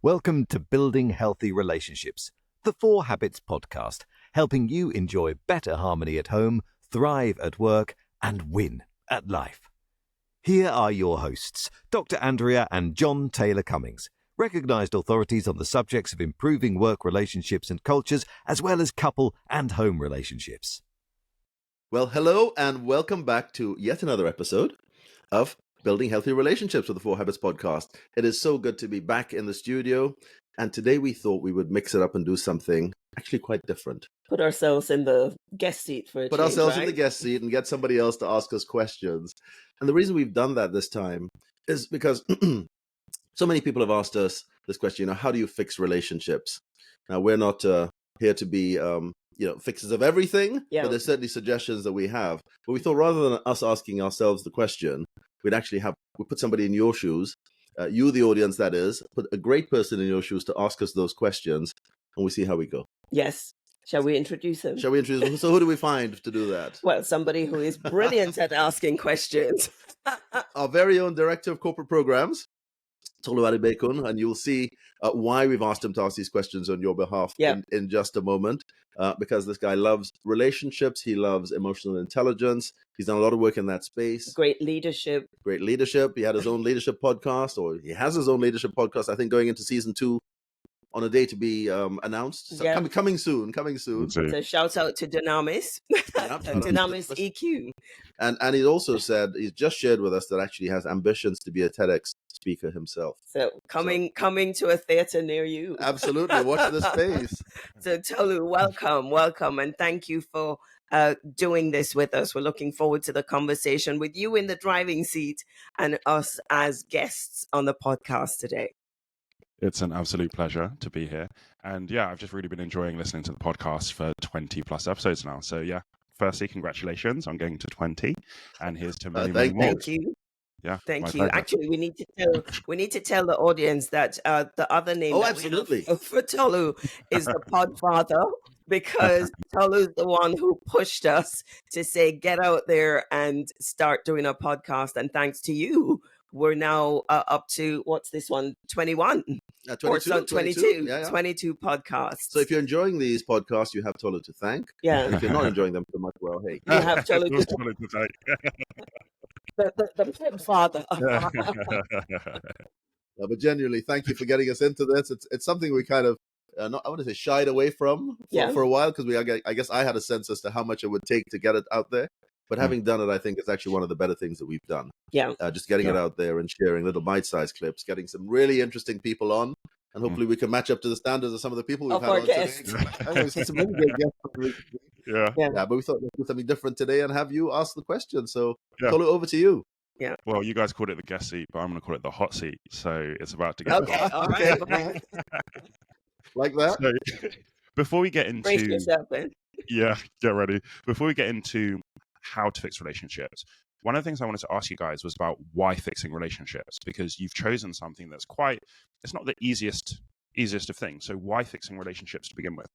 Welcome to Building Healthy Relationships, the 4 Habits podcast, helping you enjoy better harmony at home, thrive at work, and win at life. Here are your hosts, Dr. Andrea and Jon Taylor-Cummings, recognized authorities on the subjects of improving work relationships and cultures, as well as couple and home relationships. Well, hello and welcome back to yet another episode of Building Healthy Relationships with the 4 Habits podcast. It is so good to be back in the studio. And today we thought we would mix it up and do something actually quite different. Put ourselves in the guest seat for a change, ourselves right? in the guest seat and get somebody else to ask us questions. And the reason we've done that this time is because so many people have asked us this question, how do you fix relationships? Now, we're not here to be fixers of everything, but there's certainly suggestions that we have. But we thought rather than us asking ourselves the question, we'd put somebody in your shoes, you, the audience, that is, put a great person in your shoes to ask us those questions, and we see how we go. Yes. Shall we introduce him? Shall we introduce him? So who do we find to do that? Well, somebody who is brilliant at asking questions. Our very own Director of Corporate Programs, Tolu Adebekun, and you'll see why we've asked him to ask these questions on your behalf in just a moment, because this guy loves relationships, he loves emotional intelligence, he's done a lot of work in that space. Great leadership. He had his own leadership podcast, or he has his own leadership podcast, I think going into season 2 on a day to be announced. So coming soon. So shout out to Dynamis, Dynamis EQ. And he also said, he's just shared with us that actually has ambitions to be a TEDx speaker himself. So coming to a theater near you. Absolutely. Watch this space. So Tolu, welcome. And thank you for doing this with us. We're looking forward to the conversation with you in the driving seat and us as guests on the podcast today. It's an absolute pleasure to be here. And I've just really been enjoying listening to the podcast for 20 plus episodes now. So firstly, congratulations on getting to 20. And here's to many, many more. Thank you. Yeah. Thank you. Pleasure. Actually, we need to tell the audience that the other name absolutely. For Tolu is the Podfather, because Tolu's the one who pushed us to say, get out there and start doing a podcast. And thanks to you, we're now up to, what's this one? 21. 22 podcasts. So if you're enjoying these podcasts, you have Tolu to thank. Yeah. And if you're not enjoying them so much, well, hey. You have Tolu to thank. The Podfather. But genuinely, thank you for getting us into this. It's something we kind of, I want to say shied away from for a while, because I guess I had a sense as to how much it would take to get it out there. But having done it, I think it's actually one of the better things that we've done. Yeah. Just getting it out there and sharing little bite-sized clips, getting some really interesting people on, and hopefully we can match up to the standards of some of the people we've had on today. Some really great guests. But we thought let's do something different today and have you ask the question. So, Tolu, over to you. Yeah. Well, you guys called it the guest seat, but I'm going to call it the hot seat. So it's about to get hot. All right. Like that. So, before we get into, brace yourself, man. Yeah, get ready. Before we get into how to fix relationships, one of the things I wanted to ask you guys was about why fixing relationships, because you've chosen something that's it's not the easiest of things. So why fixing relationships to begin with?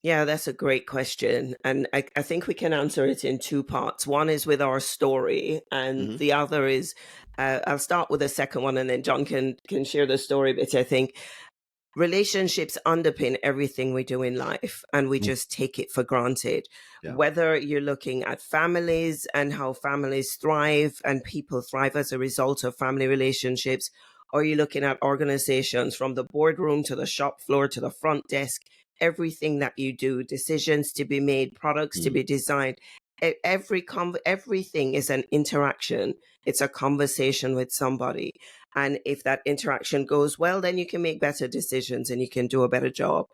Yeah, that's a great question. And I think we can answer it in 2 parts. One is with our story, and the other is, I'll start with the second one, and then John can share the story bit. I think relationships underpin everything we do in life, and we just take it for granted. Yeah. Whether you're looking at families and how families thrive and people thrive as a result of family relationships, or you're looking at organizations from the boardroom to the shop floor to the front desk, everything that you do, decisions to be made, products to be designed, everything is an interaction. It's a conversation with somebody. And if that interaction goes well, then you can make better decisions and you can do a better job.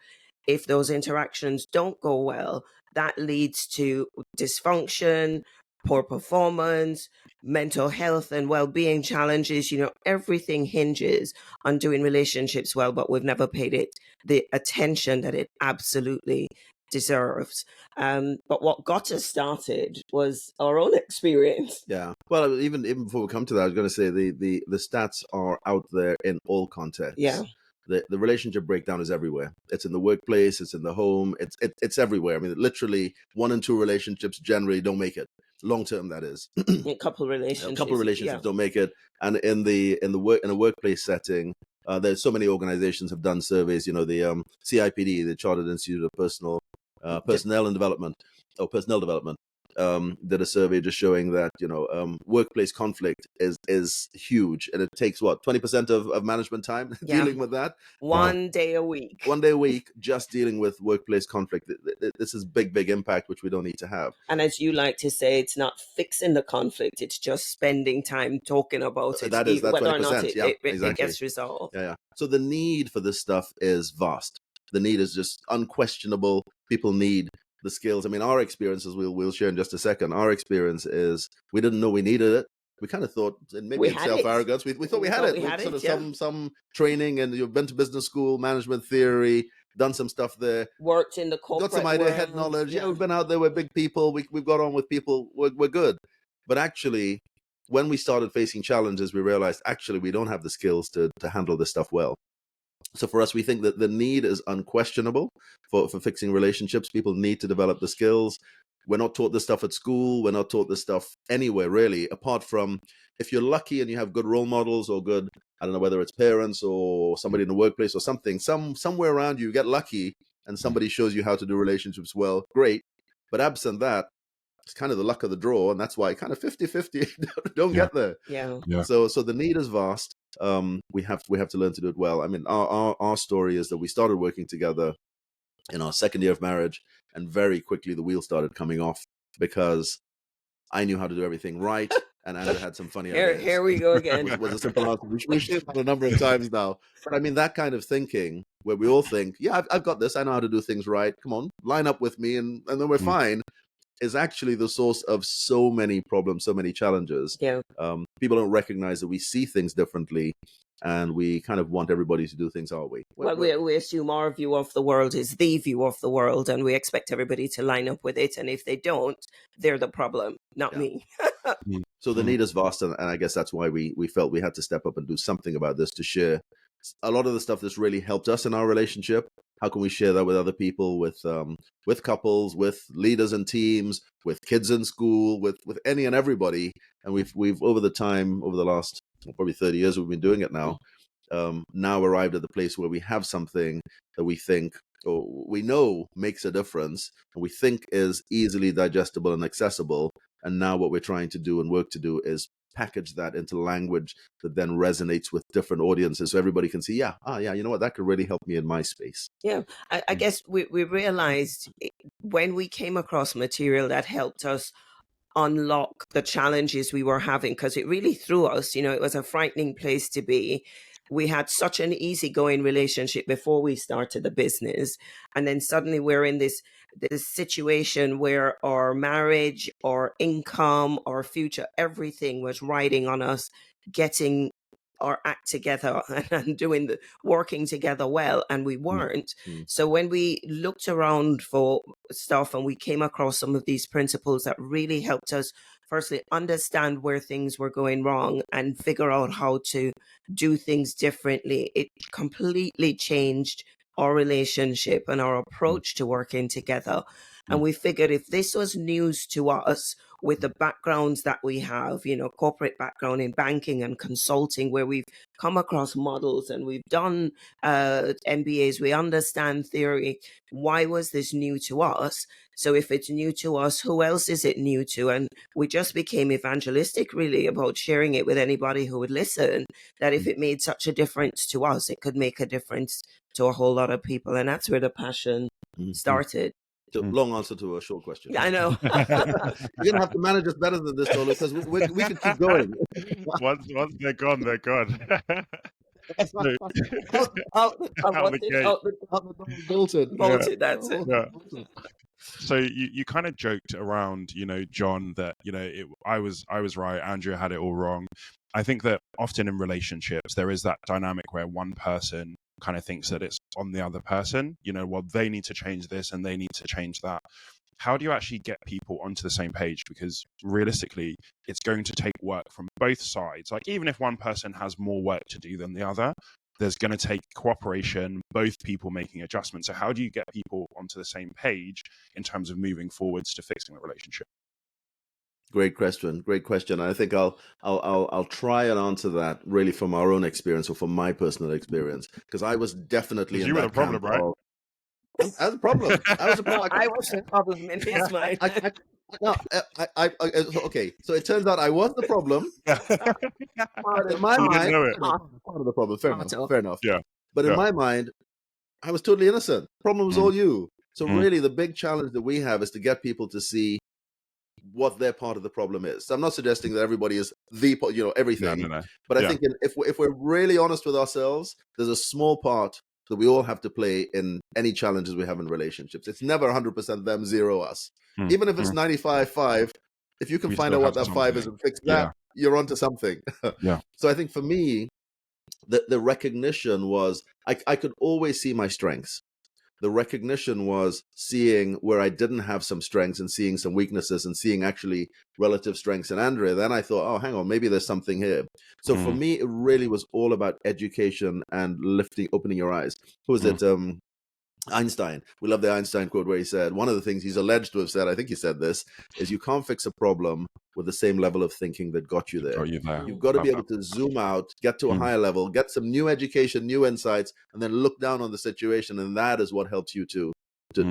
If those interactions don't go well, that leads to dysfunction, poor performance, mental health and well-being challenges. Everything hinges on doing relationships well, but we've never paid it the attention that it absolutely deserves. But what got us started was our own experience. Yeah. Well, even before we come to that, I was going to say the stats are out there in all contexts. Yeah. The relationship breakdown is everywhere. It's in the workplace. It's in the home. It's everywhere. I mean, literally 1 and 2 relationships generally don't make it. Long term, that is. A couple relationships don't make it. And in a workplace setting, There's so many organizations have done surveys. You know, the CIPD, the Chartered Institute of Personnel Development, did a survey just showing that, you know, workplace conflict is huge, and it takes 20% of management time dealing with that. One day a week just dealing with workplace conflict. This is big impact, which we don't need to have. And as you like to say, it's not fixing the conflict, it's just spending time talking about it, that's whether 20%, or not exactly. it gets resolved. So the need for this stuff is vast. The need is just unquestionable. People need the skills. I mean, our experiences, we'll share in just a second. Our experience is we didn't know we needed it. We kind of thought, and maybe in self-arrogance, we thought we had it. We sort of some training, and you've been to business school, management theory, done some stuff there. Worked in the corporate got some idea, world. head knowledge. Yeah, we've been out there with big people. We've got on with people. We're good. But actually, when we started facing challenges, we realized actually we don't have the skills to handle this stuff well. So for us, we think that the need is unquestionable for fixing relationships. People need to develop the skills. We're not taught this stuff at school. We're not taught this stuff anywhere, really, apart from if you're lucky and you have good role models or good, I don't know whether it's parents or somebody in the workplace or something, somewhere around you get lucky and somebody shows you how to do relationships well, great. But absent that, it's kind of the luck of the draw, and that's why kind of 50-50 don't get there. So the need is vast. We have to learn to do it well. I mean, our story is that we started working together in our second year of marriage, and very quickly the wheel started coming off because I knew how to do everything right, and Andrea had some funny ideas. Here we go again. was a simple answer. We shared that a number of times now. But I mean, that kind of thinking where we all think, yeah, I've got this. I know how to do things right. Come on, line up with me, and then we're fine, is actually the source of so many problems, so many challenges. People don't recognize that we see things differently, and we kind of want everybody to do things our way. We assume our view of the world is the view of the world, and we expect everybody to line up with it. And if they don't, they're the problem, not me. So the need is vast, and I guess that's why we felt we had to step up and do something about this, to share a lot of the stuff that's really helped us in our relationship. How can we share that with other people, with couples, with leaders and teams, with kids in school, with any and everybody? And we've over the last probably 30 years we've been doing it now, now arrived at the place where we have something that we think, or we know makes a difference, and we think is easily digestible and accessible. And now what we're trying to do and work to do is package that into language that then resonates with different audiences, so everybody can see, you know what, that could really help me in my space. I guess we realized when we came across material that helped us unlock the challenges we were having, because it really threw us, it was a frightening place to be. We had such an easygoing relationship before we started the business, and then suddenly we're in this situation where our marriage, our income, our future, everything was riding on us getting our act together and working together well, and we weren't. So when we looked around for stuff and we came across some of these principles that really helped us firstly understand where things were going wrong and figure out how to do things differently, it completely changed our relationship and our approach to working together. And we figured if this was news to us, with the backgrounds that we have, corporate background in banking and consulting, where we've come across models and we've done MBAs, we understand theory. Why was this new to us? So if it's new to us, who else is it new to? And we just became evangelistic, really, about sharing it with anybody who would listen, that if it made such a difference to us, it could make a difference to a whole lot of people. And that's where the passion started. Long answer to a short question. Yeah, I know. You're going to have to manage us better than this, Tolu, because we can keep going. Once they're gone, they're gone. Bolted, that's it. Yeah. So you kind of joked around, John, that, I was right, Andrea had it all wrong. I think that often in relationships, there is that dynamic where one person kind of thinks that it's on the other person, well, they need to change this and they need to change that. How do you actually get people onto the same page? Because realistically, it's going to take work from both sides. Like, even if one person has more work to do than the other, there's going to take cooperation, both people making adjustments. So how do you get people onto the same page in terms of moving forwards to fixing the relationship? Great question. Great question. I think I'll try and answer that really from our own experience or from my personal experience, because I was definitely in You were the that problem, camp right? of I was a problem. I was a No, problem. I was the problem in his mind. No, okay. So it turns out I was the problem, but in my You didn't mind, know it. part of the problem. Fair enough. Fair enough. Yeah. But in Yeah. my mind, I was totally innocent. Problem was all you. So Mm. really, the big challenge that we have is to get people to see what their part of the problem is. So I'm not suggesting that everybody is everything, No. but I Yeah. think if we're really honest with ourselves, there's a small part that we all have to play in any challenges we have in relationships. It's never 100% them, zero us. Even if it's 95-5, if you can We find still out have what that 5 is something. and fix that, you're onto something. Yeah. So I think for me, the recognition was I could always see my strengths. The recognition was seeing where I didn't have some strengths and seeing some weaknesses and seeing actually relative strengths in Andrea. Then I thought, oh, hang on, maybe there's something here. So for me, it really was all about education and opening your eyes. Who was it? Einstein. We love the Einstein quote where he said, one of the things he's alleged to have said, I think he said this, is you can't fix a problem with the same level of thinking that got you there. Got you there. You've got to Love be able to zoom out, get to a higher level, get some new education, new insights, and then look down on the situation. And that is what helps you to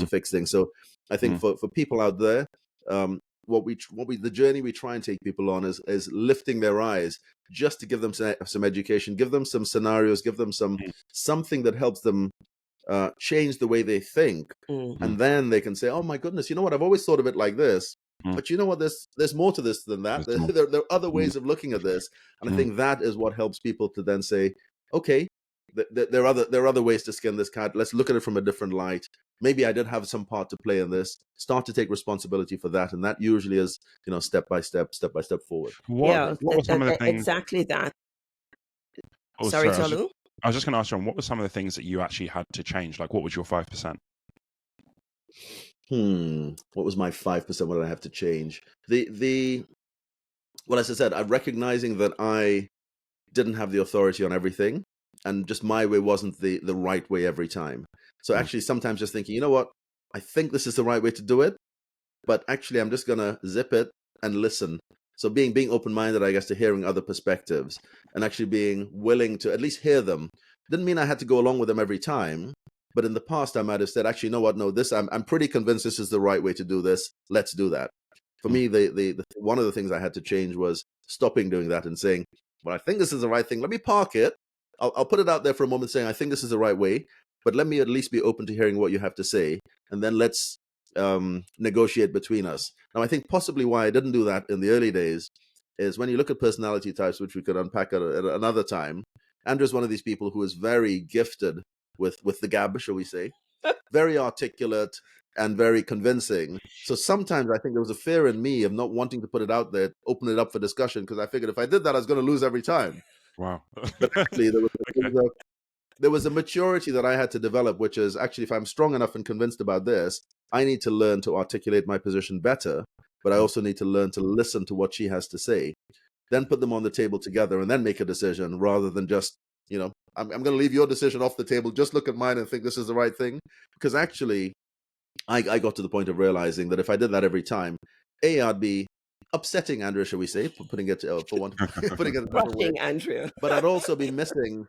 fix things. So I think for people out there, the journey we try and take people on is lifting their eyes, just to give them some education, give them some scenarios, give them something that helps them change the way they think. And then they can say, oh my goodness, you know what, I've always thought of it like this, but you know what, there's more to this than that. There are other ways of looking at this. And I think that is what helps people to then say, okay, there are other ways to skin this cat. Let's look at it from a different light. Maybe I did have some part to play in this. Start to take responsibility for that. And that usually is, step by step forward. What were some of the things? Exactly that. Oh, sorry, Tolu? I was just going to ask John, what were some of the things that you actually had to change? Like, what was your 5%? What was my 5%? What did I have to change? Well, as I said, I'm recognizing that I didn't have the authority on everything, and just my way wasn't the right way every time. So actually, sometimes just thinking, you know what, I think this is the right way to do it, but actually, I'm just going to zip it and listen. So being open-minded, I guess, to hearing other perspectives and actually being willing to at least hear them. Didn't mean I had to go along with them every time, but in the past I might have said, actually, you know what? No, I'm pretty convinced this is the right way to do this. Let's do that. For me, the one of the things I had to change was stopping doing that and saying, well, I think this is the right thing. Let me park it. I'll put it out there for a moment saying, I think this is the right way, but let me at least be open to hearing what you have to say. And then let's negotiate between us. Now, I think possibly why I didn't do that in the early days is when you look at personality types, which we could unpack at another time. Andrew's one of these people who is very gifted with the gab, shall we say, very articulate and very convincing. So sometimes I think there was a fear in me of not wanting to put it out there, open it up for discussion, because I figured if I did that, I was going to lose every time. Wow. But actually, there was a maturity that I had to develop, which is actually, if I'm strong enough and convinced about this, I need to learn to articulate my position better, but I also need to learn to listen to what she has to say, then put them on the table together and then make a decision, rather than just, I'm going to leave your decision off the table, just look at mine and think this is the right thing. Because actually, I got to the point of realizing that if I did that every time, I'd be upsetting Andrea, shall we say, putting it putting it in a different way. Andrea. But I'd also be missing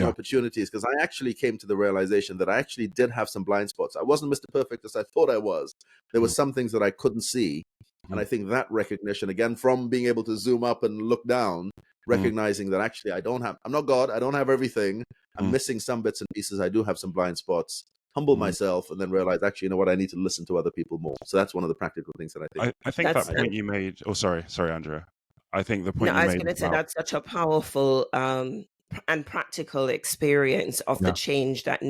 opportunities, because I actually came to the realization that I actually did have some blind spots. I wasn't Mr. Perfect as I thought I was. There were some things that I couldn't see. And I think that recognition, again, from being able to zoom up and look down, recognizing that actually I'm not God, I don't have everything. I'm missing some bits and pieces. I do have some blind spots. Humble myself, and then realize, actually, you know what, I need to listen to other people more. So that's one of the practical things that I think. I think that point you made. Oh, sorry, Andrea. I think the point you made. I was going to say that's such a powerful and practical experience of the change that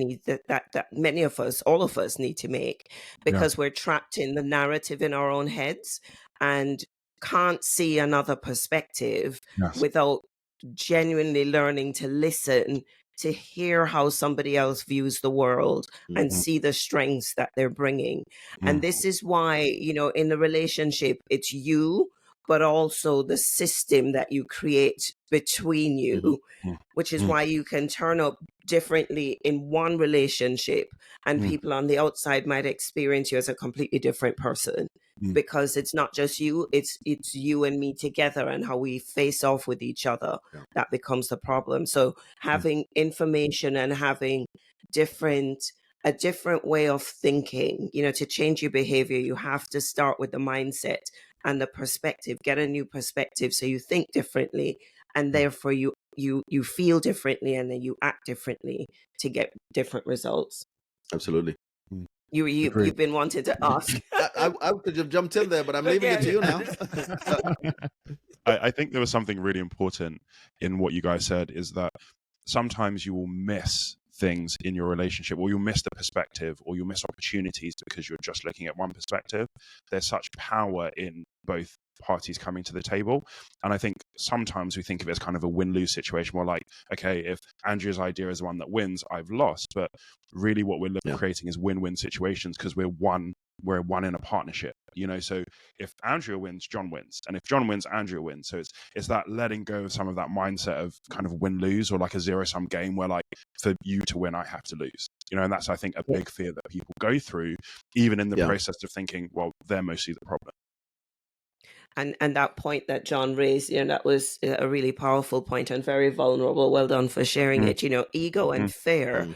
many of us, all of us, need to make, because we're trapped in the narrative in our own heads and can't see another perspective without genuinely learning to listen, to hear how somebody else views the world and see the strengths that they're bringing. And this is why, in the relationship, it's you, but also the system that you create between you, which is why you can turn up differently in one relationship and people on the outside might experience you as a completely different person, because it's not just you, it's you and me together, and how we face off with each other that becomes the problem. So having information and having a different way of thinking, to change your behavior, you have to start with the mindset and the perspective. Get a new perspective so you think differently, and therefore you feel differently, and then you act differently to get different results. Absolutely. You've been wanting to ask. I could have jumped in there, but I'm leaving it to you now. I think there was something really important in what you guys said, is that sometimes you will miss things in your relationship, or you'll miss the perspective, or you'll miss opportunities because you're just looking at one perspective. There's such power in both parties coming to the table. And I think sometimes we think of it as kind of a win-lose situation where, like, okay, if Andrea's idea is the one that wins, I've lost. But really what we're creating is win-win situations, because we're one in a partnership, so if Andrea wins, John wins, and if John wins, Andrea wins. So it's that letting go of some of that mindset of kind of win-lose, or like a zero-sum game where, like, for you to win, I have to lose, and that's, I think, a big fear that people go through, even in the process of thinking, well, they're mostly the problem. And that point that John raised, that was a really powerful point and very vulnerable. Well done for sharing it. Ego and fear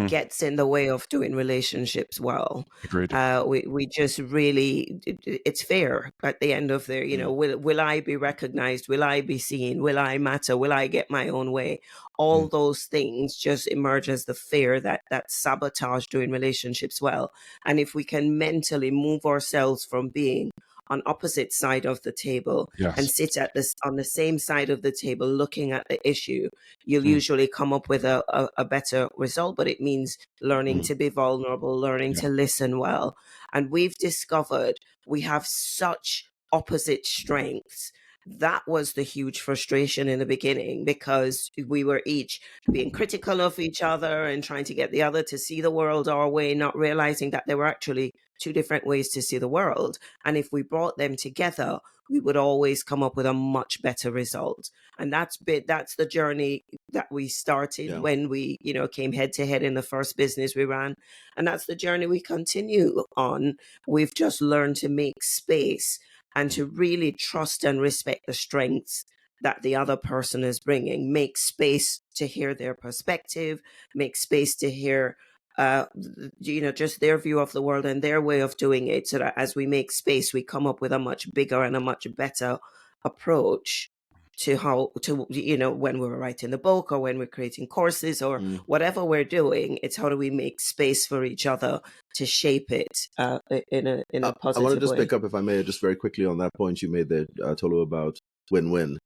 gets in the way of doing relationships well. Agreed. We just really, it's fear at the end of there. Will I be recognized? Will I be seen? Will I matter? Will I get my own way? All those things just emerge as the fear that sabotage doing relationships well. And if we can mentally move ourselves from being on opposite side of the table and sit on the same side of the table looking at the issue, you'll usually come up with a better result. But it means learning to be vulnerable, learning to listen well. And we've discovered we have such opposite strengths. That was the huge frustration in the beginning, because we were each being critical of each other and trying to get the other to see the world our way, not realizing that there were actually two different ways to see the world. And if we brought them together, we would always come up with a much better result. And that's the journey that we started when we, came head to head in the first business we ran. And that's the journey we continue on. We've just learned to make space and to really trust and respect the strengths that the other person is bringing. Make space to hear their perspective, make space to hear, just their view of the world and their way of doing it, so that as we make space, we come up with a much bigger and a much better approach to when we're writing the book, or when we're creating courses, or whatever we're doing. It's how do we make space for each other to shape it in a positive way. I want to just pick up, if I may, just very quickly on that point you made there, Tolu, about win-win.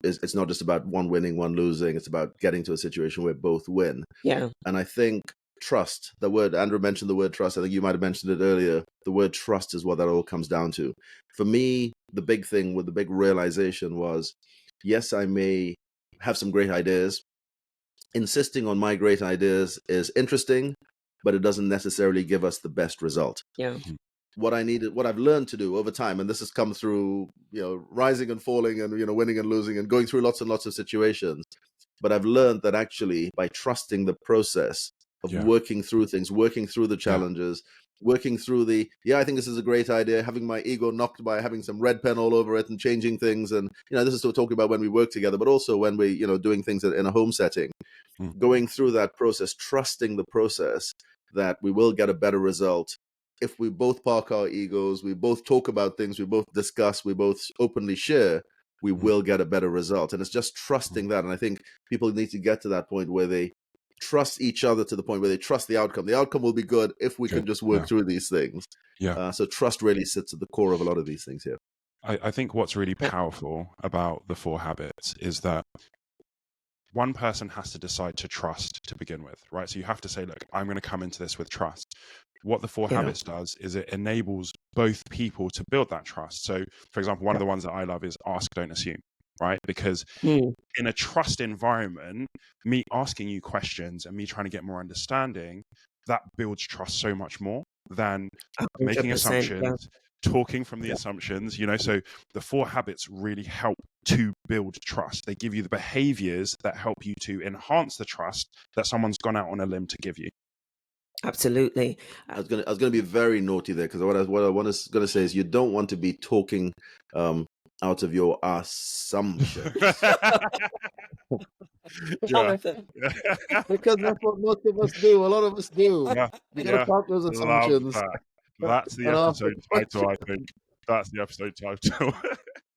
It's not just about one winning, one losing. It's about getting to a situation where both win. Yeah. And I think trust, the word, Andrew mentioned the word trust. I think you might have mentioned it earlier. The word trust is what that all comes down to. For me, the big thing with the big realization was, yes, I may have some great ideas. Insisting on my great ideas is interesting, but it doesn't necessarily give us the best result. Yeah. What I've learned to do over time, and this has come through, rising and falling, and, winning and losing, and going through lots and lots of situations. But I've learned that actually, by trusting the process of working through things, working through the challenges, working through I think this is a great idea, having my ego knocked by having some red pen all over it and changing things. And, this is still talking about when we work together, but also when we, doing things in a home setting, going through that process, trusting the process, that we will get a better result. If we both park our egos, we both talk about things, we both discuss, we both openly share, we will get a better result. And it's just trusting that. And I think people need to get to that point where they trust each other to the point where they trust the outcome. The outcome will be good if we can just work through these things. So trust really sits at the core of a lot of these things here. I think what's really powerful about the 4 habits is that one person has to decide to trust to begin with, right? So you have to say, look, I'm going to come into this with trust. What the 4 habits does is it enables both people to build that trust. So, for example, one of the ones that I love is ask, don't assume, right? Because in a trust environment, me asking you questions and me trying to get more understanding, that builds trust so much more than making assumptions, talking from the assumptions, so the 4 habits really help to build trust. They give you the behaviors that help you to enhance the trust that someone's gone out on a limb to give you. Absolutely. I was gonna be very naughty there, because what I want to gonna say is you don't want to be talking out of your assumptions. Jonathan. Because that's what most of us do. A lot of us do. Yeah, We gotta park those assumptions. love that. That's the And episode title, I think. That's the episode title.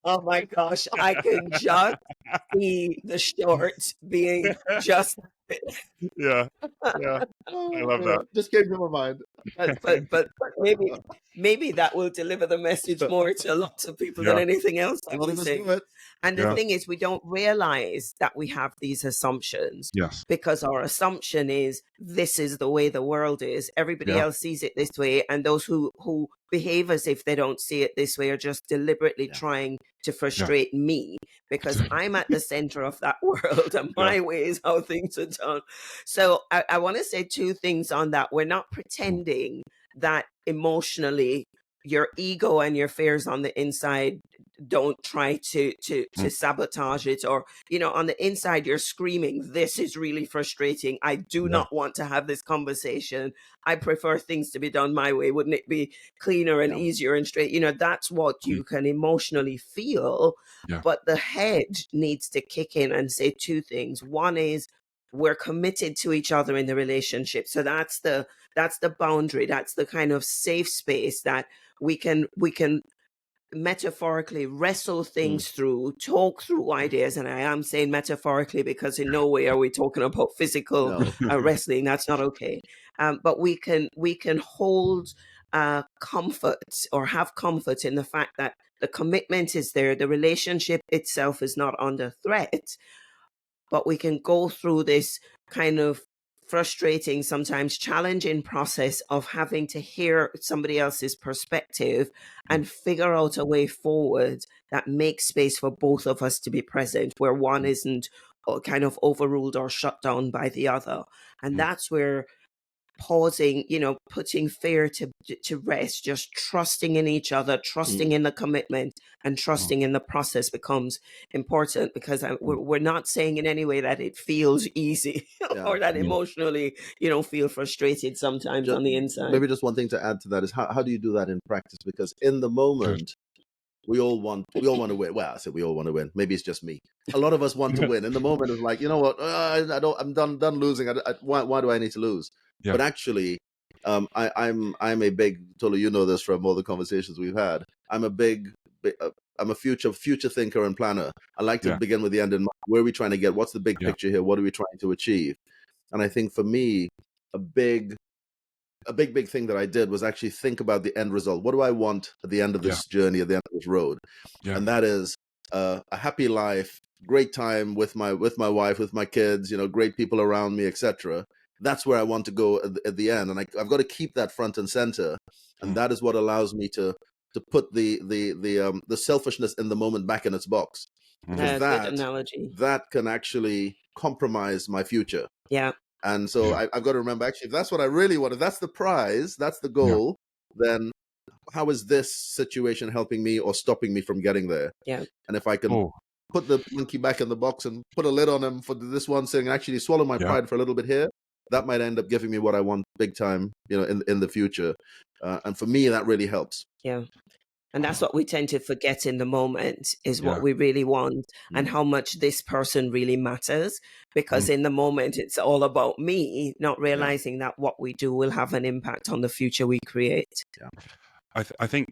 Oh my gosh, I can just see the shorts being just. yeah. I love that. Just came to my mind. But maybe that will deliver the message more to lots of people than Yeah. anything else A that lot we of us say. do it. And the Yeah. thing is, we don't realize that we have these assumptions Yes. because our assumption is this is the way the world is. Everybody Yeah. else sees it this way. And those who behave as if they don't see it this way are just deliberately trying to frustrate me because I'm at the center of that world and my way is how things are done. So I want to say two things on that. We're not pretending that emotionally your ego and your fears on the inside don't try to sabotage it, or on the inside you're screaming, this is really frustrating, I do not want to have this conversation, I prefer things to be done my way, wouldn't it be cleaner and easier and straight? That's what you can emotionally feel. But the head needs to kick in and say two things. One is we're committed to each other in the relationship, so that's the boundary, that's the kind of safe space that we can metaphorically wrestle things through, talk through ideas. And I am saying metaphorically because in no way are we talking about physical wrestling. That's not okay. But we can hold comfort or have comfort in the fact that the commitment is there. The relationship itself is not under threat, but we can go through this kind of frustrating, sometimes challenging process of having to hear somebody else's perspective and figure out a way forward that makes space for both of us to be present, where one isn't kind of overruled or shut down by the other. And that's where pausing, putting fear to rest, just trusting in each other, trusting in the commitment and trusting in the process becomes important, because we're not saying in any way that it feels easy or that emotionally you don't feel frustrated sometimes on the inside. Maybe just one thing to add to that is how do you do that in practice? Because in the moment, we all want to win. Well, I said we all want to win. Maybe it's just me. A lot of us want to win. In the moment, it's like, you know what? I'm done losing. Why do I need to lose? Yeah. But actually, I'm a big, Tolu, you know this from all the conversations we've had. I'm a future thinker and planner. I like to begin with the end in mind. Where are we trying to get? What's the big picture here? What are we trying to achieve? And I think for me, a big thing that I did was actually think about the end result. What do I want at the end of this journey, at the end of this road? And that is a happy life, great time with my wife, with my kids, great people around me, etc. That's where I want to go at the end, and I've got to keep that front and center, and that is what allows me to put the selfishness in the moment back in its box, because good analogy. That can actually compromise my future. Yeah. And so I've got to remember, actually, if that's what I really want, if that's the prize, that's the goal, then how is this situation helping me or stopping me from getting there? Yeah. And if I can put the monkey back in the box and put a lid on him for this one thing, and actually swallow my pride for a little bit here, that might end up giving me what I want big time, in the future. And for me, that really helps. Yeah. And that's what we tend to forget in the moment, is what we really want and how much this person really matters. Because in the moment, it's all about me, not realizing that what we do will have an impact on the future we create. Yeah. I think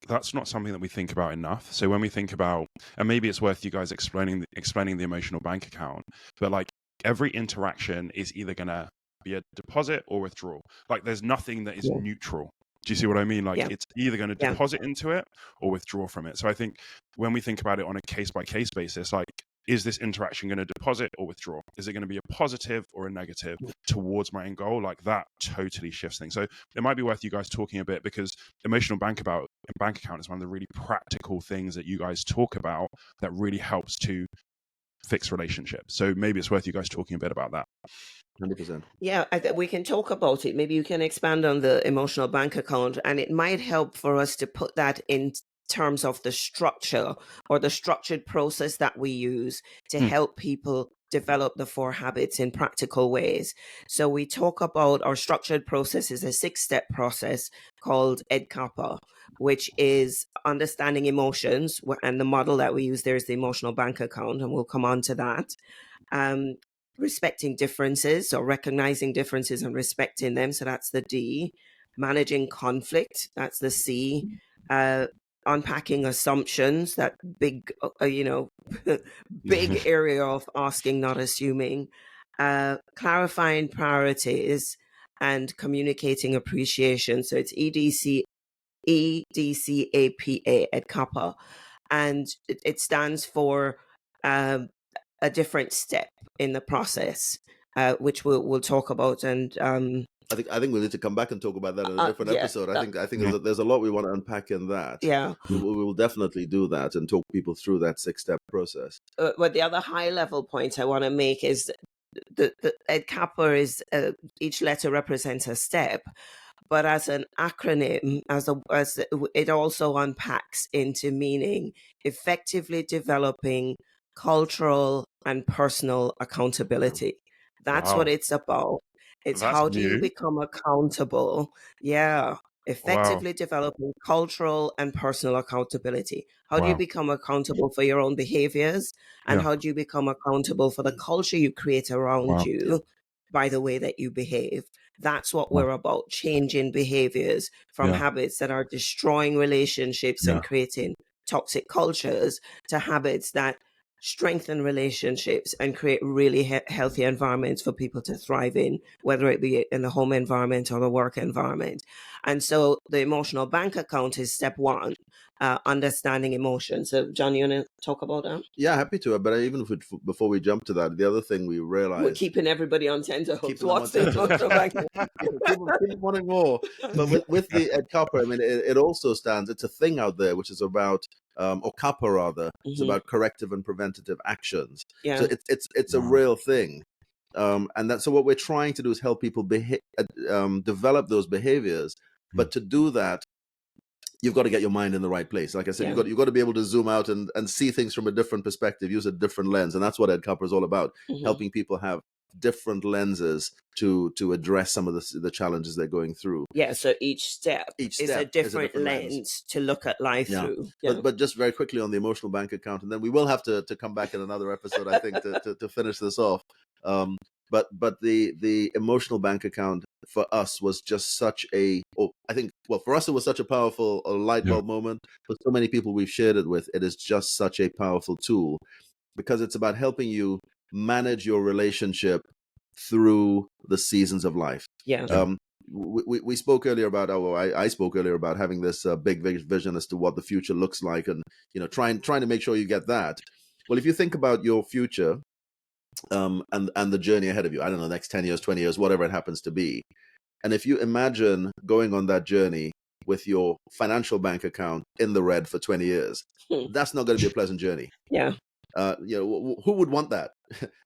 that's not something that we think about enough. So when we think about, and maybe it's worth you guys explaining the emotional bank account, but like every interaction is either going to be a deposit or withdrawal. Like there's nothing that is neutral. Do you see what I mean? Like it's either going to deposit into it or withdraw from it. So I think when we think about it on a case-by-case basis, like, is this interaction going to deposit or withdraw? Is it going to be a positive or a negative towards my end goal? Like that totally shifts things. So it might be worth you guys talking a bit, because emotional bank account is one of the really practical things that you guys talk about that really helps to fix relationships. So maybe it's worth you guys talking a bit about that. 100%. Yeah, we can talk about it. Maybe you can expand on the emotional bank account, and it might help for us to put that in terms of the structure or the structured process that we use to help people develop the 4 habits in practical ways. So we talk about our structured process is a 6-step process called EDCAPA, which is understanding emotions. And the model that we use there is the emotional bank account, and we'll come on to that. Respecting differences, or recognizing differences and respecting them. So that's the D. Managing conflict. That's the C. Unpacking assumptions, that big, big area of asking, not assuming. Clarifying priorities and communicating appreciation. So it's EDCAPA, EDCAPA. And it stands for a different step in the process, which we'll talk about. And I think we need to come back and talk about that in a different episode. I think there's a lot we want to unpack in that. Yeah, we will definitely do that and talk people through that 6-step process. But the other high level point I want to make is the EDCAPA is each letter represents a step. But as an acronym, as it also unpacks into meaning effectively developing cultural and personal accountability. That's what it's about. It's how do you become accountable? Yeah. Effectively developing cultural and personal accountability. How do you become accountable for your own behaviors? And how do you become accountable for the culture you create around you by the way that you behave? That's what we're about, changing behaviors from habits that are destroying relationships and creating toxic cultures to habits that strengthen relationships and create really healthy environments for people to thrive in, whether it be in the home environment or the work environment. And so the emotional bank account is step 1, understanding emotions. So John, you want to talk about that? Yeah, happy to. But even before we jump to that, the other thing we realized... We're keeping everybody on tenterhooks. What's the emotional bank account? Keep wanting more. But with the EDCAPA, I mean, it also stands, it's a thing out there which is about, or CAPA rather, it's about corrective and preventative actions. Yeah. So it's a real thing. And so what we're trying to do is help people develop those behaviors. But to do that, you've got to get your mind in the right place. Like I said, you've got to be able to zoom out and see things from a different perspective, use a different lens. And that's what EDCAPA is all about, helping people have different lenses to address some of the challenges they're going through. Yeah, so each step is a different lens to look at life through. Yeah. But just very quickly on the emotional bank account, and then we will have to come back in another episode, I think, to finish this off. But the emotional bank account for us was just such for us it was such a powerful light bulb moment. For so many people we've shared it with, it is just such a powerful tool because it's about helping you manage your relationship through the seasons of life. We spoke earlier about, I spoke earlier about having this big vision as to what the future looks like, and trying to make sure you get that. Well, if you think about your future and the journey ahead of you, I don't know, next 10 years, 20 years, whatever it happens to be, and if you imagine going on that journey with your financial bank account in the red for 20 years, that's not going to be a pleasant journey. Who would want that?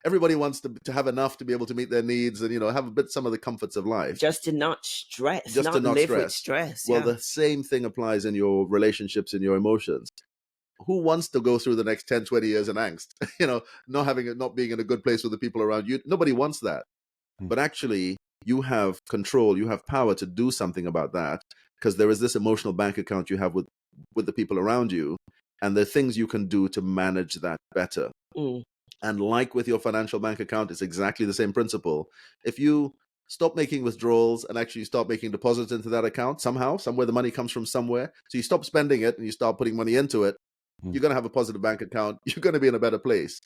Everybody wants to have enough to be able to meet their needs and have some of the comforts of life, just to not stress, not live with stress. Well, the same thing applies in your relationships and your emotions. Who wants to go through the next 10, 20 years in angst? Not being in a good place with the people around you. Nobody wants that. But actually, you have control, you have power to do something about that, because there is this emotional bank account you have with the people around you, and there are things you can do to manage that better. And like with your financial bank account, it's exactly the same principle. If you stop making withdrawals and actually start making deposits into that account somewhere the money comes from somewhere, so you stop spending it and you start putting money into it, you're going to have a positive bank account. You're going to be in a better place.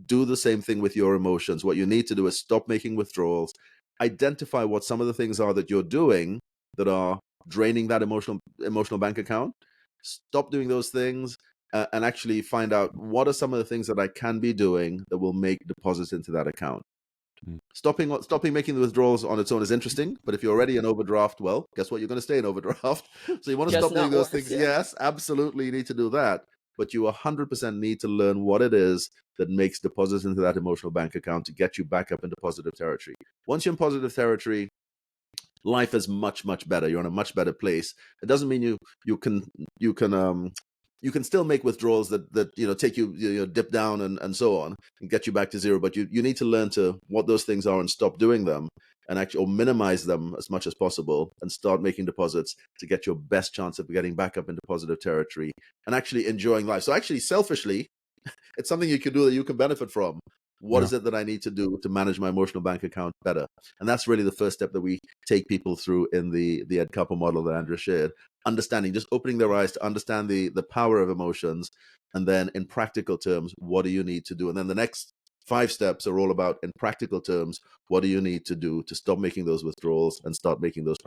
Do the same thing with your emotions. What you need to do is stop making withdrawals. Identify what some of the things are that you're doing that are draining that emotional bank account. Stop doing those things and actually find out what are some of the things that I can be doing that will make deposits into that account. Stopping making the withdrawals on its own is interesting, but if you're already in overdraft, well, guess what? You're going to stay in overdraft. So you want to stop doing those things. Yes, absolutely, you need to do that. But you 100% need to learn what it is that makes deposits into that emotional bank account to get you back up into positive territory. Once you're in positive territory, life is much, much better. You're in a much better place. It doesn't mean you can you can still make withdrawals that take you dip down and so on and get you back to zero. But you need to learn to what those things are and stop doing them, and actually or minimize them as much as possible, and start making deposits to get your best chance of getting back up into positive territory and actually enjoying life. So actually, selfishly, it's something you can do that you can benefit from. What is it that I need to do to manage my emotional bank account better? And that's really the first step that we take people through in the Ed Kappa model that Andrea shared. Understanding, just opening their eyes to understand the power of emotions. And then in practical terms, what do you need to do? And then the next 5 steps are all about, in practical terms, what do you need to do to stop making those withdrawals and start making those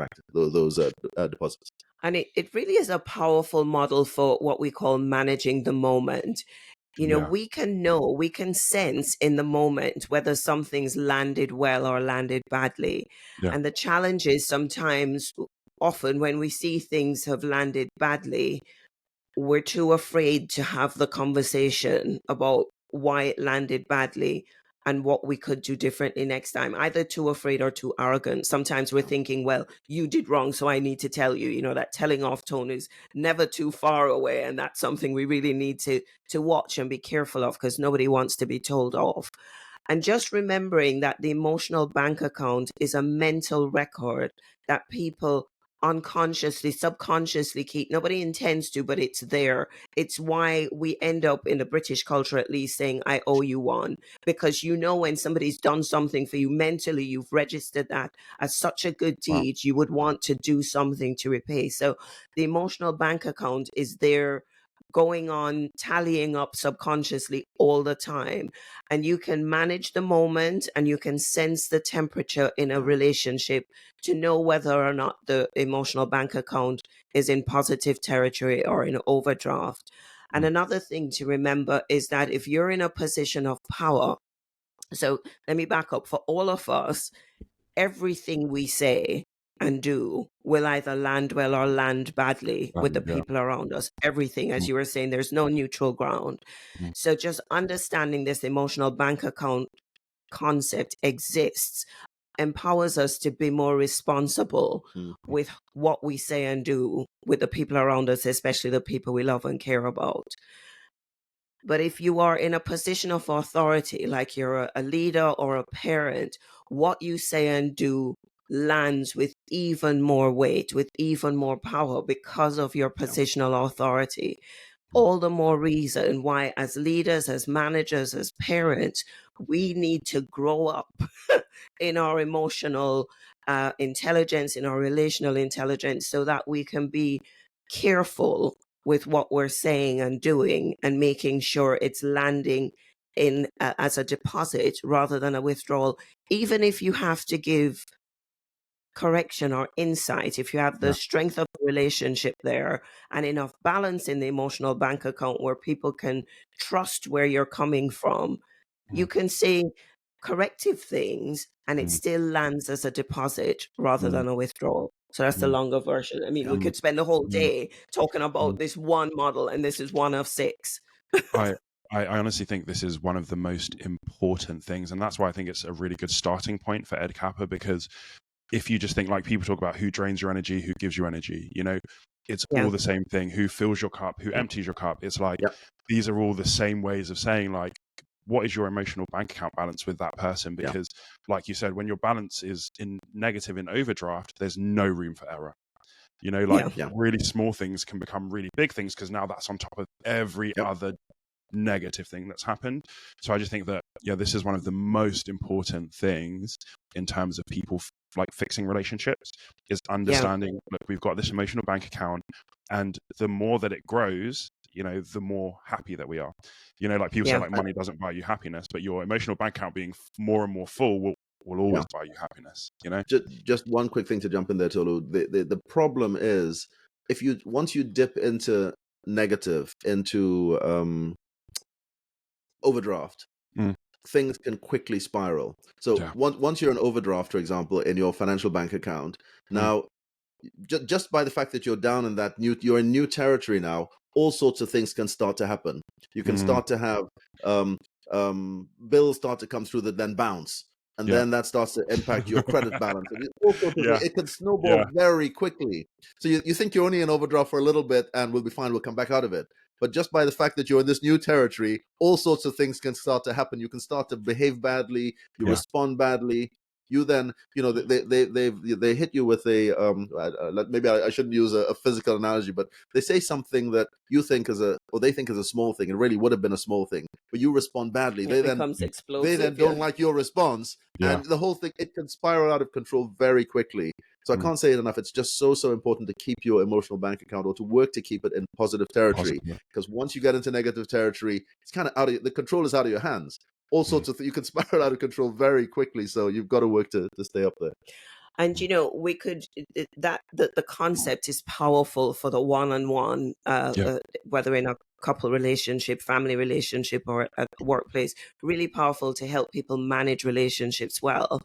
deposits? And it really is a powerful model for what we call managing the moment. We can sense in the moment whether something's landed well or landed badly. Yeah. And the challenge is often when we see things have landed badly, we're too afraid to have the conversation about why it landed badly and what we could do differently next time. Either too afraid or too arrogant. Sometimes we're thinking, well, you did wrong, so I need to tell you. That telling off tone is never too far away. And that's something we really need to watch and be careful of, because nobody wants to be told off. And just remembering that the emotional bank account is a mental record that people unconsciously, subconsciously keep. Nobody intends to, but it's there. It's why we end up in the British culture, at least, saying, I owe you one, because when somebody's done something for you mentally, you've registered that as such a good deed, you would want to do something to repay. So the emotional bank account is there, going on, tallying up subconsciously all the time. And you can manage the moment and you can sense the temperature in a relationship to know whether or not the emotional bank account is in positive territory or in overdraft. And another thing to remember is that if you're in a position of power, so let me back up, for all of us, everything we say and do will either land well or land badly with the people around us. Everything, as you were saying, there's no neutral ground. So just understanding this emotional bank account concept exists empowers us to be more responsible with what we say and do with the people around us, especially the people we love and care about. But if you are in a position of authority, like you're a leader or a parent, what you say and do lands with even more weight, with even more power because of your positional authority. All the more reason why, as leaders, as managers, as parents, we need to grow up in our emotional intelligence, in our relational intelligence, so that we can be careful with what we're saying and doing and making sure it's landing in as a deposit rather than a withdrawal. Even if you have to give correction or insight, if you have the strength of the relationship there and enough balance in the emotional bank account where people can trust where you're coming from, you can say corrective things and it still lands as a deposit rather than a withdrawal. So that's the longer version. I mean, we could spend the whole day talking about this one model, and this is one of 6. I honestly think this is one of the most important things, and that's why I think it's a really good starting point for Ed Kappa, because if you just think, like, people talk about who drains your energy, who gives you energy, it's all the same thing. Who fills your cup, who empties your cup. It's like, these are all the same ways of saying, like, what is your emotional bank account balance with that person? Because like you said, when your balance is in negative, in overdraft, there's no room for error. Really small things can become really big things because now that's on top of every other negative thing that's happened. So I just think that this is one of the most important things in terms of people like fixing relationships, is understanding, look, we've got this emotional bank account, and the more that it grows, the more happy that we are. Like people say, like, money doesn't buy you happiness, but your emotional bank account being more and more full will always buy you happiness. Just one quick thing to jump in there, Tolu. The problem is, once you dip into negative, into overdraft, things can quickly spiral. So once you're in overdraft, for example, in your financial bank account, now just by the fact that you're down in that you're in new territory now, all sorts of things can start to happen. You can start to have bills start to come through that then bounce, and then that starts to impact your credit balance. And all sorts of things. It can snowball very quickly. So you think you're only in overdraft for a little bit and we'll be fine, we'll come back out of it. but just by the fact that you're in this new territory, all sorts of things can start to happen. You can start to behave badly, you respond badly. You then, they hit you with a maybe I shouldn't use a physical analogy, but they say something that you think is they think is a small thing, and really would have been a small thing, but you respond badly. It becomes explosive. They then don't like your response, and the whole thing, it can spiral out of control very quickly. So I can't say it enough. It's just so important to keep your emotional bank account, or to work to keep it in positive territory. Because once you get into negative territory, it's kind of the control is out of your hands. All sorts of things. You can spiral out of control very quickly. So you've got to work to stay up there. And we could the concept is powerful for the one-on-one, whether in a couple relationship, family relationship, or at the workplace. Really powerful to help people manage relationships well.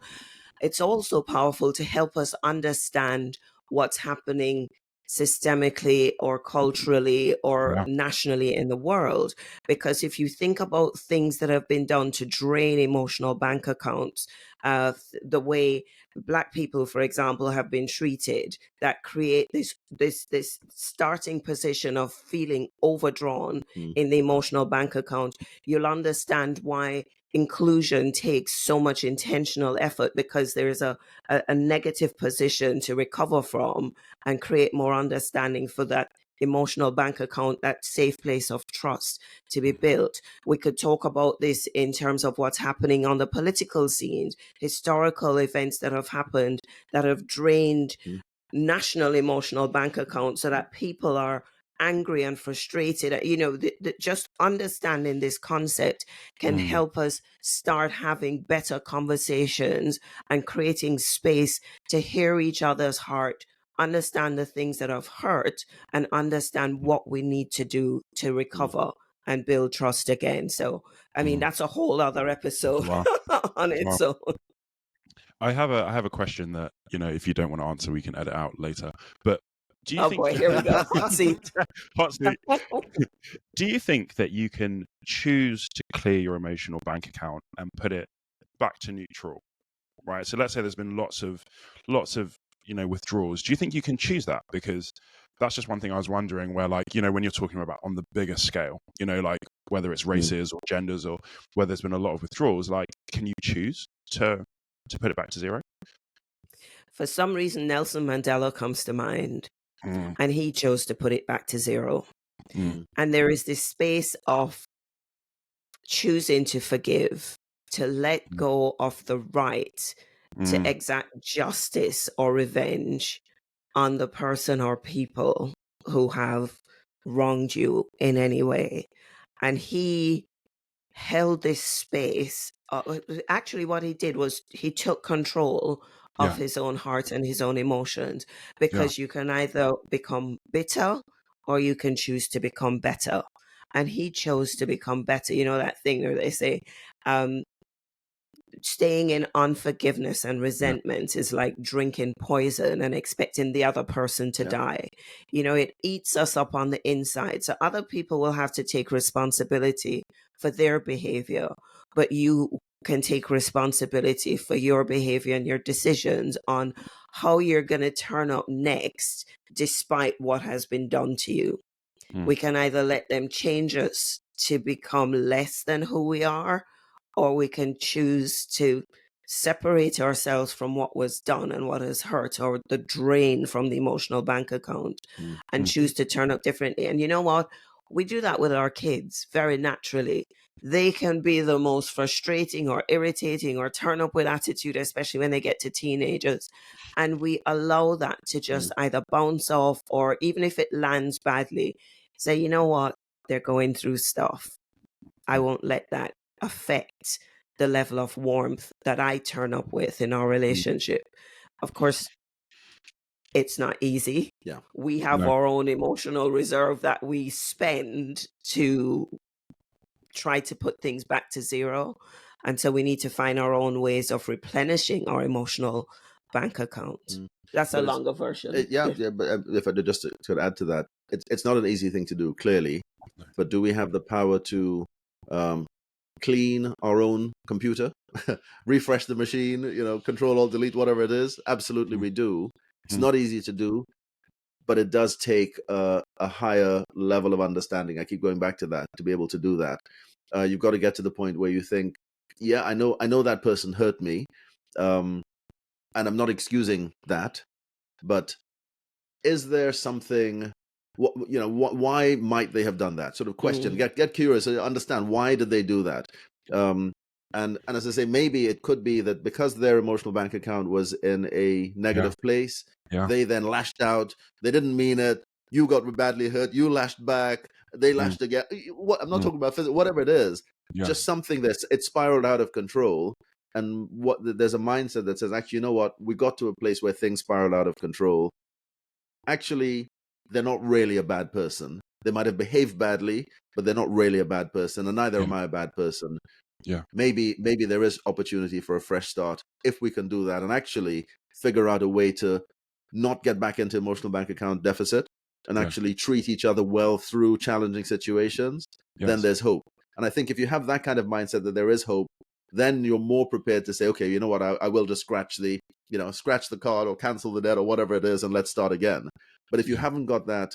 It's also powerful to help us understand what's happening systemically or culturally or nationally in the world. Because if you think about things that have been done to drain emotional bank accounts, the way Black people, for example, have been treated, that create this starting position of feeling overdrawn in the emotional bank account, you'll understand why inclusion takes so much intentional effort, because there's a negative position to recover from and create more understanding for that emotional bank account, that safe place of trust to be built. We could talk about this in terms of what's happening on the political scene, historical events that have happened that have drained national emotional bank accounts, so that people are angry and frustrated. Just understanding this concept can help us start having better conversations and creating space to hear each other's heart, understand the things that have hurt, and understand what we need to do to recover and build trust again. So, I mean, that's a whole other episode on its own. I have a question that, if you don't want to answer, we can edit out later. But do you think? Boy, here we go. Hot seat. Hot seat. Do you think that you can choose to clear your emotional bank account and put it back to neutral? Right. So let's say there's been lots of withdrawals. Do you think you can choose that? Because that's just one thing I was wondering, where, like, when you're talking about on the bigger scale, like whether it's races or genders, or where there's been a lot of withdrawals, like, can you choose to put it back to zero? For some reason, Nelson Mandela comes to mind, and he chose to put it back to zero. And there is this space of choosing to forgive, to let go of the right to exact justice or revenge on the person or people who have wronged you in any way. And he held this space. Actually, what he did was he took control of his own heart and his own emotions, because you can either become bitter or you can choose to become better. And he chose to become better. That thing where they say, staying in unforgiveness and resentment is like drinking poison and expecting the other person to die. It eats us up on the inside. So other people will have to take responsibility for their behavior, but you can take responsibility for your behavior and your decisions on how you're going to turn up next, despite what has been done to you. We can either let them change us to become less than who we are, or we can choose to separate ourselves from what was done and what has hurt, or the drain from the emotional bank account, and choose to turn up differently. And you know what? We do that with our kids very naturally. They can be the most frustrating or irritating or turn up with attitude, especially when they get to teenagers. And we allow that to just either bounce off, or even if it lands badly, say, you know what? They're going through stuff. I won't let that affect the level of warmth that I turn up with in our relationship. Of course, it's not easy. We have our own emotional reserve that we spend to try to put things back to zero. And so we need to find our own ways of replenishing our emotional bank account. That's a longer version. But if I just to add to that, it's not an easy thing to do, clearly. But do we have the power to clean our own computer, refresh the machine, control, alt, delete, whatever it is? Absolutely, we do. It's not easy to do, but it does take a a higher level of understanding. I keep going back to that, to be able to do that. You've got to get to the point where you think, yeah, I know that person hurt me, and I'm not excusing that, but is there something, why might they have done that? Sort of question, get curious, understand, why did they do that? And as I say, maybe it could be that because their emotional bank account was in a negative place, they then lashed out. They didn't mean it. You got badly hurt. You lashed back. They lashed again. What, I'm not talking about physical, whatever it is, just something that's, it spiraled out of control. And there's a mindset that says, actually, you know what? We got to a place where things spiraled out of control. Actually, they're not really a bad person. They might have behaved badly, but they're not really a bad person, and neither am I a bad person. Maybe there is opportunity for a fresh start if we can do that and actually figure out a way to not get back into emotional bank account deficit and actually treat each other well through challenging situations. Then there's hope. And I think if you have that kind of mindset that there is hope, then you're more prepared to say, okay, you know what, I will just scratch the card or cancel the debt or whatever it is and let's start again. But if you haven't got that,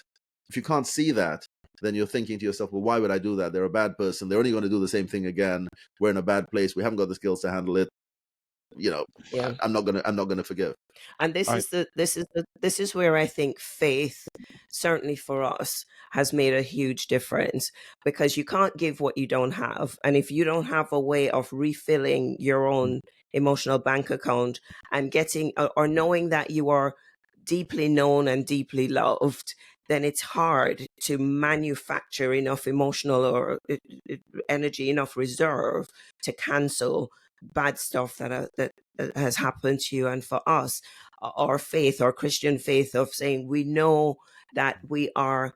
if you can't see that, then you're thinking to yourself, well, why would I do that? They're a bad person. They're only going to do the same thing again. We're in a bad place. We haven't got the skills to handle it. I'm not gonna forgive. And this is where I think faith, certainly for us, has made a huge difference, because you can't give what you don't have. And if you don't have a way of refilling your own emotional bank account and getting or knowing that you are deeply known and deeply loved, then it's hard to manufacture enough emotional or energy, enough reserve to cancel bad stuff that has happened to you. And for us, our faith, our Christian faith of saying we know that we are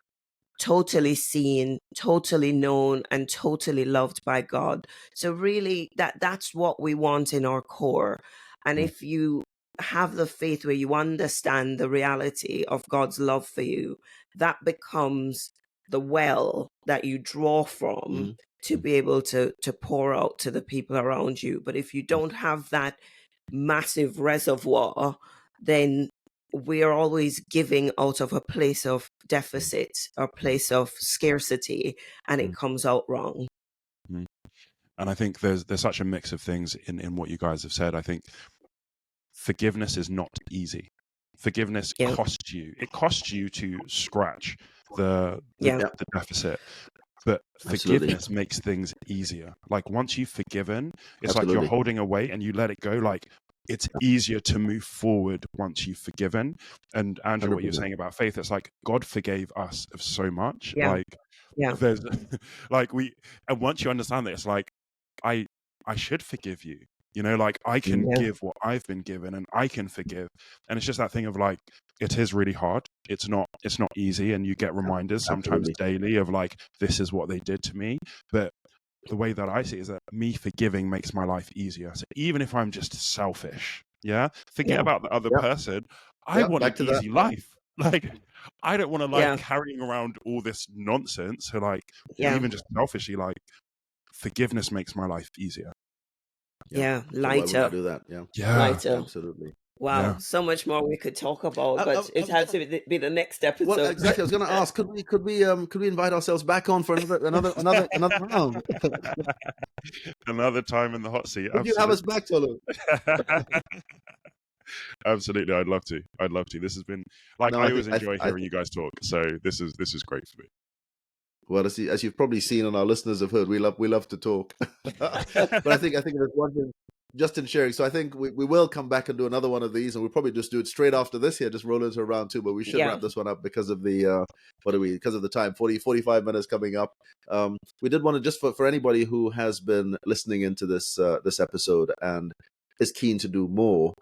totally seen, totally known, and totally loved by God. So really that's what we want in our core. And if you have the faith where you understand the reality of God's love for you, that becomes the well that you draw from to be able to pour out to the people around you. But if you don't have that massive reservoir, then we are always giving out of a place of deficit or place of scarcity, and it comes out wrong. And I think there's such a mix of things in what you guys have said. I think forgiveness is not easy. Forgiveness costs you. It costs you to scratch the deficit. But forgiveness makes things easier. Like once you've forgiven, it's like you're holding a weight and you let it go. Like it's easier to move forward once you've forgiven. And Andrew, 100%. What you're saying about faith, it's like God forgave us of so much. There's like and once you understand that, it's like I should forgive you. Like I can give what I've been given and I can forgive. And it's just that thing of like, it is really hard. It's not easy. And you get reminders sometimes daily of like, this is what they did to me. But the way that I see it is that me forgiving makes my life easier. So even if I'm just selfish, forget about the other person. I want an easy life. Like, I don't want to carrying around all this nonsense. So like, even just selfishly, like forgiveness makes my life easier. Lighter. So do that. Lighter. Absolutely. Wow, so much more we could talk about, but it has to be the next episode. Well, exactly. I was going to ask, could we invite ourselves back on for another round? Another time in the hot seat. Would you have us back, Tolu? Absolutely, I'd love to. This has been I always enjoy hearing you guys talk. So this is great for me. Well, as you've probably seen and our listeners have heard, we love to talk. But I think there's one thing just in sharing. So I think we will come back and do another one of these, and we'll probably just do it straight after this here, just roll into round 2. But we should wrap this one up because of the because of the time, 45 minutes coming up. We did want to just for anybody who has been listening into this episode and is keen to do more.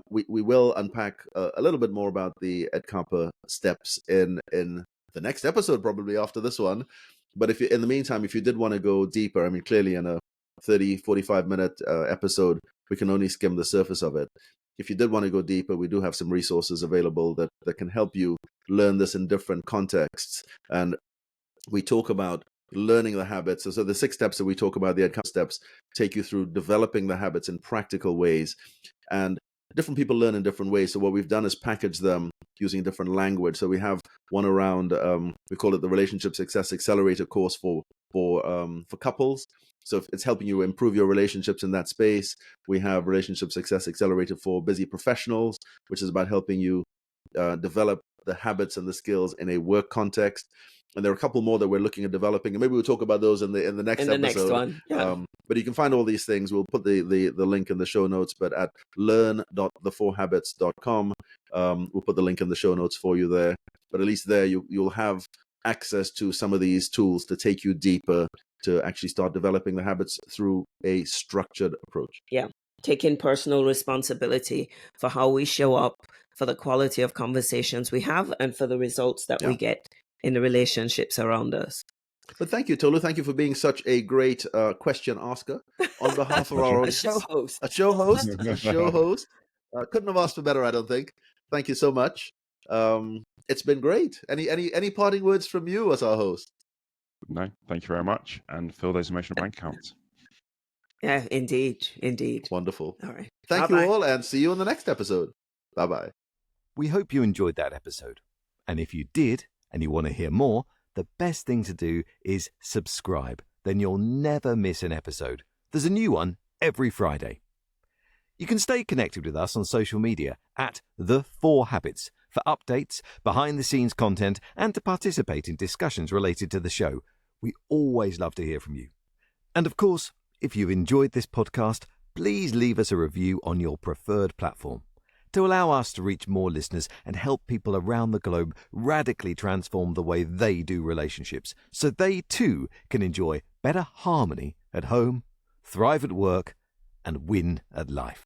We will unpack a little bit more about the Ed Kamper steps in the next episode, probably after this one. But if you, in the meantime, if you did want to go deeper, I mean, clearly in a 30-45 minute episode, we can only skim the surface of it. If you did want to go deeper, we do have some resources available that can help you learn this in different contexts. And we talk about learning the habits. So the 6 steps that we talk about, the Ed Kamper steps, take you through developing the habits in practical ways. And different people learn in different ways. So what we've done is package them using different language. So we have one around, we call it the Relationship Success Accelerator course for couples. So if it's helping you improve your relationships in that space. We have Relationship Success Accelerator for busy professionals, which is about helping you develop the habits and the skills in a work context. And there are a couple more that we're looking at developing, and maybe we'll talk about those in the next episode. Next one. Yeah. But you can find all these things. We'll put the link in the show notes, but at learn.the4habits.com, we'll put the link in the show notes for you there. But at least there you'll have access to some of these tools to take you deeper to actually start developing the habits through a structured approach. Yeah. Taking personal responsibility for how we show up, for the quality of conversations we have, and for the results that we get in the relationships around us. But thank you, Tolu. Thank you for being such a great question asker on behalf of our audience. A show host. A show host. Couldn't have asked for better, I don't think. Thank you so much. It's been great. Any parting words from you as our host? No, thank you very much. And fill those emotional bank accounts. Yeah, indeed. Wonderful. All right. Thank you all, and see you in the next episode. Bye-bye. We hope you enjoyed that episode. And if you did, and you want to hear more, the best thing to do is subscribe. Then you'll never miss an episode. There's a new one every Friday. You can stay connected with us on social media at The4Habits for updates, behind-the-scenes content, and to participate in discussions related to the show. We always love to hear from you. And of course, if you've enjoyed this podcast, please leave us a review on your preferred platform to allow us to reach more listeners and help people around the globe radically transform the way they do relationships so they too can enjoy better harmony at home, thrive at work, and win at life.